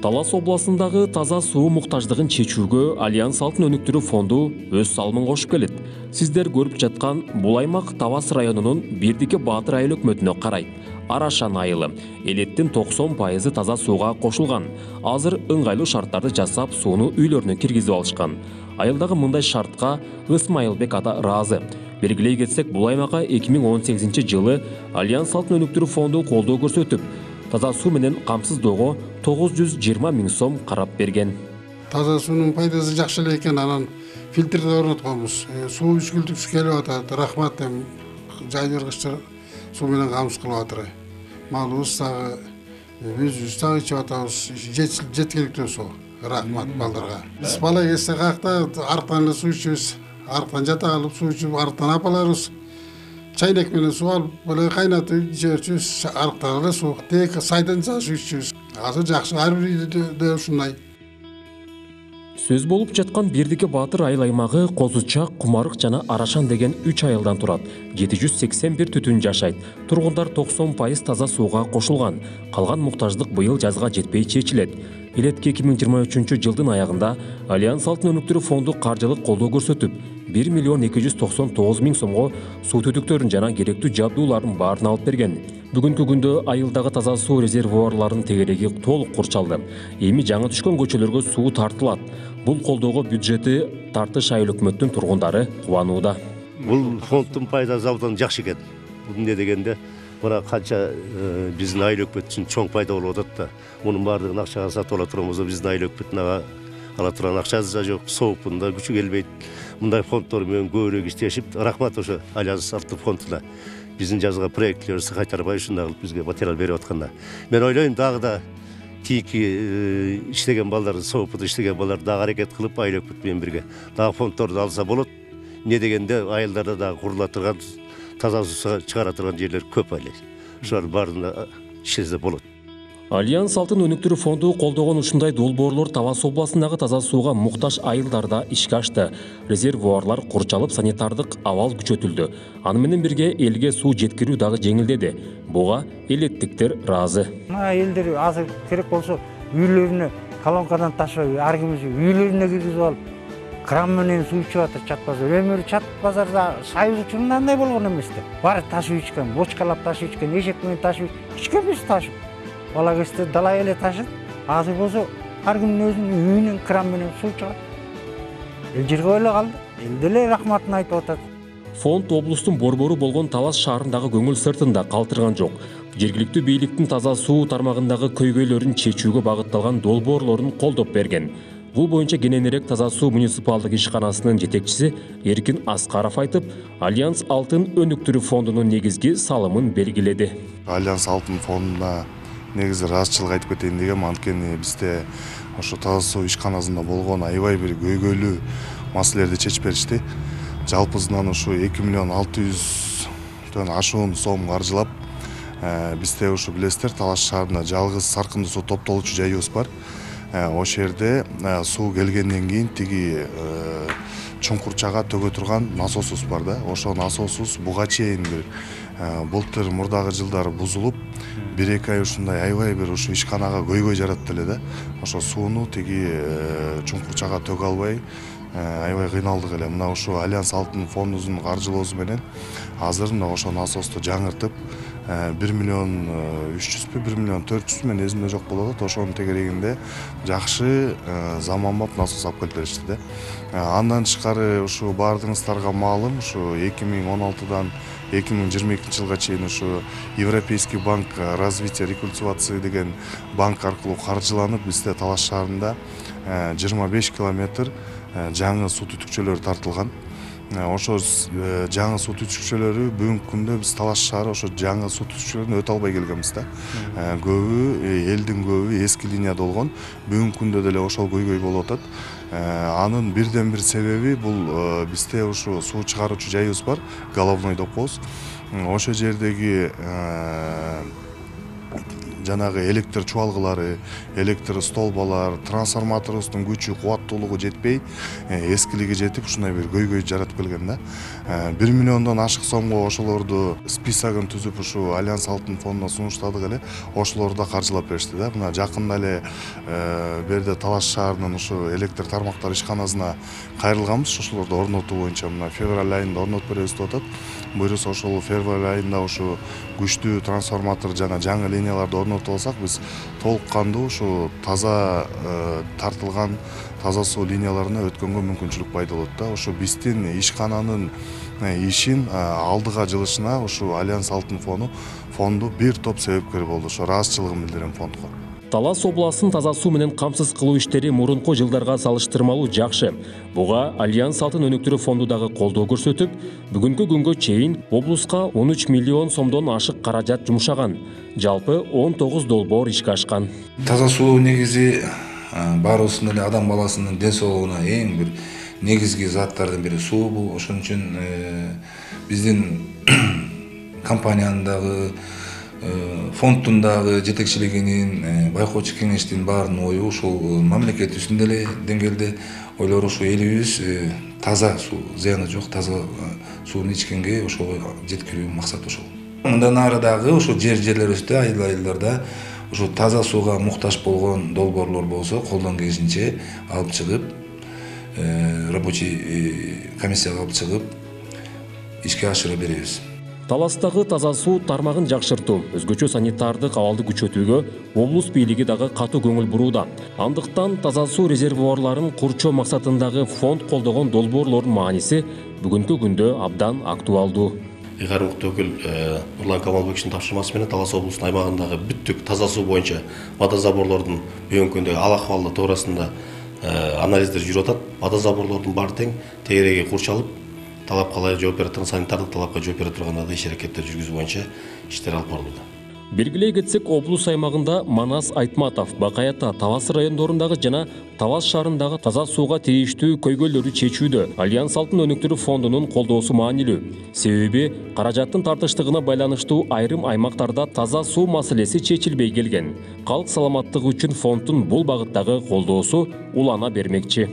Талас обласындагы таза суу муктаждыгын чечүүгө Альянс Алтын өнүктүрүү фонду өз салымын кошуп келет. Сиздер көрүп жаткан бул аймак Талас районунун Бирдике Баатыр айыл өкмөтүнө карайт. Арашан айылы. Элеттин 90% таза сууга кошулган. Азыр ыңгайлуу шарттарды жасап, сууну үйлөрүнө киргизип алышкан. Айылдагы мындай шартка Ысмайылбек ата ыраазы. Белгилей кетсек, бул аймакка 2018-жылы Альянс Алтын өнүктүрүү фонду колдоо көрсөтүп, таза суу менен камсыздоого 920 000 сом карап берген. Таза суунун пайдасы жакшы эле экен, анан фильтрди орнотконбуз. Суу үчкүлтүксүз келип атат. Рахмат, жайдыргычтар суу менен камсыз кылып атыр. Малыбыз дагы, өзүбүз дагы ичип атабыз. Жеткиликтүү суу. Рахмат балдарга. Биз бала кезде каякта арыктан эле суу ичебиз. Арыктан жата калып суу ичип, арыктан апаларыбыз чайнек менен суу алып, böyle кайнатып ичебиз. Арыктан эле суу, тек сайдан суу ичебиз. Азыр жакшы, ар бир үйдө ушундай. Сөз болуп жаткан Бирдике Баатыр айыл аймагы Козучак, Кумарык жана Арашан деген 3 айылдан турат. 781 түтүн жашайт. Тургундар 90% таза сууга кошулган. Калган муктаждык быйыл жазга жетпей чечилет. Элекке 2023-жылдын аягында Альянс Алтын өнүктүрүү фонду каржылык колдоо көрсөтүп, 1 299 000 сомго суу түтүктөрүн жана керектүү жабдуулардын баарын алып берген. Бүгүнкү күндө айылдагы таза суу резервуарларынын тегереги толук курчалды. Эми жаңы түшкөн көчөлөргө суу тартылат. Бул колдоого бюджети тартыш айыл өкмөттүн тургундары кубанууда. Бул фонддун пайдасы абдан жакшы экен. Эмне дегенде, мына канча биздин айыл өкмөт үчүн чоң пайда болуп атат да. Мунун баардыгын акчага сатып ала турганбыз, биздин айыл өкмөтүнө ала турган акчасы да жок, соопунда күчү келбейт. Мындай фонддор менен көбүрөөк иштешип, рахмат ошо Альянс Алтын фондуна. Биздин жазга проектлерибизди кайтарбай ушундай кылып бизге материал берип атканда. Мен ойлойм, дагы да тийки иштеген балдар, соопуда иштеген балдар дагы аракет кылып айыл өкмөт менен бирге дагы фонддорду алса болот. Не дегенде айылдарда дагы курула турган таза суу чыгара турган жерлер көп эле. Ошолор баарына иштесе болот. Альянс Алтын өнүктүрүү фонду колдогон ушундай долбоорлор Талас областындагы таза сууга муктаж айылдарда ишке ашты. Резервуарлар курчалып, санитардык абал күчөтүлдү. Аны менен бирге элге суу жеткирүү дагы жеңилдеди. Буга элеттиктер ыраазы. Элдер азыр керек болсо үйлөрүнө колонкадан ташып, ар ким үйлөрүнө киргизип алып, кран менен суу ичип атат чат базар. Өмүрү чат базарда союз учурунда андай болгон эмес да. Баары ташып ичкен, бочкалап ташып ичкен, эшек менен ташып ичкенбиз ташып. Бала кезде далай эле ташып, азыр болсо ар кимдин өзүнүн үйүнөн кран менен суу чыгат. Эл жерге эле калды. Эл деле рахматын айтып атат. Фонд облустун борбору болгон Талас шаарындагы көңүл сыртында калтырган жок. Жергиликтүү бийликтин таза суу тармагындагы көйгөйлөрүн чечүүгө багытталган долбоорлорун колдоп берген. Бул боюнча кененирээк таза суу муниципалдык ишканасынын жетекчиси Эркин Аскаров айтып, Альянс Алтын өнүктүрүү фондунун негизги салымын белгиледи. Альянс Алтын фондуна негизи ыраазычылык айтып кетейин дегем, анткени бизде ошо таза суу ишканасында болгон аябай бир көйгөйлүү маселелерди чечип беришти. Жалпысынан ушу 2 600 000 ашуун сом каржылап, бизде ушу билесиздер, Талас шаарында жалгыз саркындуу суу топтолуучу жайыбыз бар. Ошол жерде суу келгенден кийин тиги чуңкурчага төгө турган насосубуз бар да. Ошол насосубуз буга чейин бир былтыр мурдагы жылдары бузулуп, 1-2 ай ушундай аябай бир ушу ишканага көйгөй жаратты эле да. Ошо сууну тиги чуңкурчага төгө албай аябай кыйналдык эле. Мына ушу Альянс Алтын фондунун каржылоосу менен азыр мына ошо насосту жаңыртып 1 300 000 1 400 000 мен эсимде жок болуп атат. Ошонун тегерегинде жакшы заманбап насос алып келип беришти да. Андан тышкары ушу баардыгыңыздарга маалым, ушу 2016-дан 2022-жылга чейин ушу Европейский банк развития рекультивации деген банк аркылуу каржыланып, бизде Талас шаарында 25 километр жаңы суу түтүкчөлөрү тартылган. Ошо жаңы суу түтүкчөлөрү бүгүнкү күндө биз Талас шаары ошо жаңы суу түтүкчөлөрүн өтө албай келгенбиз да. Көбү элдин көбү эски линияда болгон. Бүгүнкү күндө деле ошол көйгөй болуп атат. Анын бирден бир себеби бул бизде ушу суу чыгаруучу жайыбыз бар, головной деп коебуз. Ошол жердеги жанагы электр чубалгылары, электр столбалар, трансформаторубуздун күчү, кубаттуулугу жетпей, эскилиги жетип, ушундай бир көйгөй жаратып келген да. 1 миллиондон ашык сомго ошолорду списогун түзүп ушу Альянс Алтын фондуна сунуштадык эле. Ошолорду да каржылап беришти да. Мына жакында эле берде Талас шаарынын ушу электр тармактар ишканасына кайрылганбыз. Ошолорду орнотуу боюнча мына февраль айында орнотуп беребиз деп атат. Буюрса ошол февраль айында ушу күчтүү трансформатор жана жаңы линияларды орнотуп алсак, биз толук кандуу ушу таза тартылган таза суу линияларына өткөнгө мүмкүнчүлүк пайда болот да. Ошо биздин ишкананын ишин алдыга жылышына ушу Альянс Алтын фонду бир топ себепкер болду. Ошо ыраазычылыгын билдирем фондго. Талас областын таза суу менен камсыз кылуу иштери мурунку жылдарга салыштырмалуу жакшы. Буга Альянс Алтын өнүктүрүү фонду дагы колдоо көрсөтүп, бүгүнкү күнгө чейин облуска 13 миллион сомдон ашык каражат жумшаган. Жалпы 19 долбоор ишке ашкан. Таза суу негизи баарыбыздын эле адам баласынын ден соолугуна эң бир негизги заттардын бири суу бул. Ошон үчүн биздин компаниянын дагы фонддун дагы жетекчилигинин байкоочу кеңештин баарынын ою ушул мамлекет үстүндө эле деңгээлде ойлору ушу элибиз таза суу, зыяны жок таза сууну ичкенге ошого жеткирүү максат ошол. Мындан ары дагы ошо жерлерибизде айыл-айылдарда ушу таза сууга муктаж болгон долбоорлор болсо колдон келишинче алып чыгып, рабочий комиссияга алып чыгып ишке ашыра беребиз. Таластагы таза суу тармагын жакшыртуу, өзгөчө санитардык абалды күчөтүүгө облус бийлиги дагы катуу көңүл бурууда. Андыктан таза суу резервуарларын курчоо максатындагы фонд колдогон долбоорлордун мааниси бүгүнкү күндө абдан актуалдуу. Ыйгарымдуу өкүл Нурлан Камалбековичтин тапшырмасы менен Талас облусунун аймагындагы бүттүк таза суу боюнча водозаборлордун бүгүнкү күндөгү ал акыбалы туурасында анализдер жүрүп атат. Водозаборлордун баары тең тегереги курчалып, талапка ылайык жооп бере турган, санитардык талапка жооп бере турган иш аракеттер жүргүзүү боюнча иштер алып барылууда. Белгилей кетсек, облус аймагында Манас, Айтматов, Бакай Ата, Талас райондорундагы жана Талас шаарындагы таза сууга тийиштүү көйгөйлөрү чечүүдө Альянс Алтын өнүктүрүү фондунун колдоосу маанилүү. Себеби каражаттын тартыштыгына байланыштуу айрым аймактарда таза суу маселеси чечилбей келген. Калк саламаттыгы үчүн фонддун бул багыттагы колдоосу улана бермекчи.